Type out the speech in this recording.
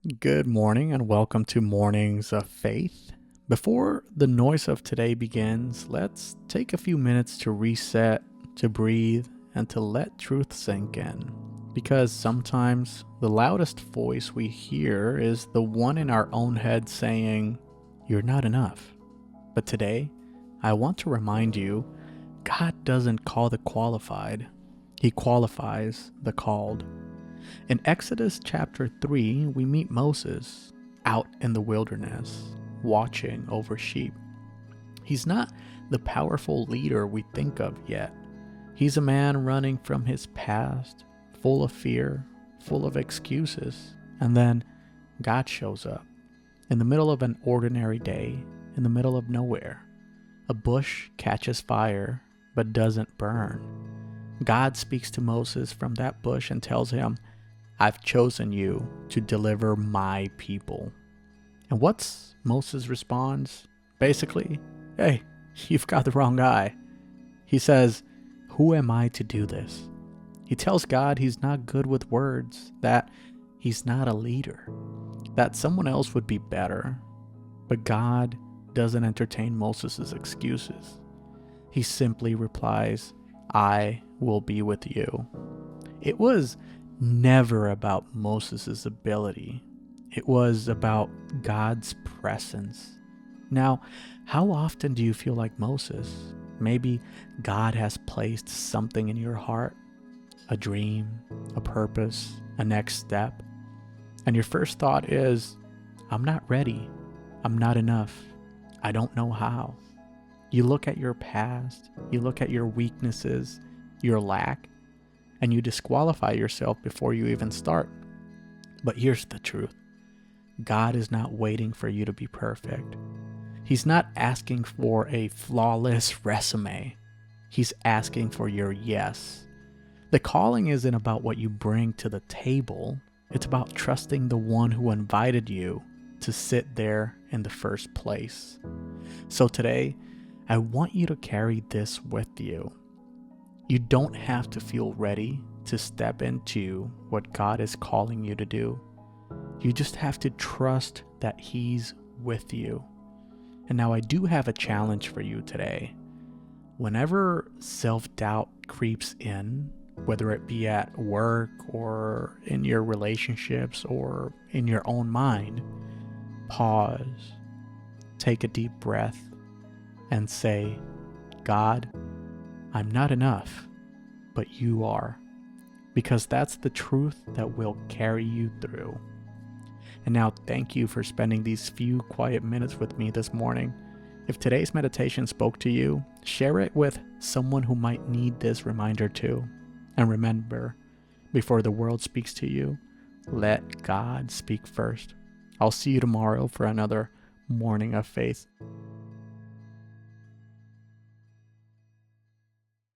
Good morning and welcome to Mornings of Faith. Before the noise of today begins, let's take a few minutes to reset, to breathe, and to let truth sink in. Because sometimes the loudest voice we hear is the one in our own head saying, "You're not enough." But today, I want to remind you, God doesn't call the qualified, He qualifies the called. In Exodus chapter 3, we meet Moses out in the wilderness, watching over sheep. He's not the powerful leader we think of yet. He's a man running from his past, full of fear, full of excuses. And then God shows up in the middle of an ordinary day, in the middle of nowhere. A bush catches fire but doesn't burn. God speaks to Moses from that bush and tells him, "I've chosen you to deliver my people." And what's Moses' response? Basically, "Hey, you've got the wrong guy." He says, "Who am I to do this?" He tells God he's not good with words, that he's not a leader, that someone else would be better. But God doesn't entertain Moses' excuses. He simply replies, "I will be with you." It was never about Moses' ability. It was about God's presence. Now, how often do you feel like Moses? Maybe God has placed something in your heart, a dream, a purpose, a next step, and your first thought is, "I'm not ready. I'm not enough. I don't know how." You look at your past, you look at your weaknesses, your lack, and you disqualify yourself before you even start. But here's the truth. God is not waiting for you to be perfect. He's not asking for a flawless resume. He's asking for your yes. The calling isn't about what you bring to the table. It's about trusting the one who invited you to sit there in the first place. So today, I want you to carry this with you. You don't have to feel ready to step into what God is calling you to do. You just have to trust that He's with you. And now I do have a challenge for you today. Whenever self-doubt creeps in, whether it be at work or in your relationships or in your own mind, pause, take a deep breath, and say, "God, I'm not enough, but you are." Because that's the truth that will carry you through. And now thank you for spending these few quiet minutes with me this morning. If today's meditation spoke to you, share it with someone who might need this reminder too. And remember, before the world speaks to you, let God speak first. I'll see you tomorrow for another Morning of Faith.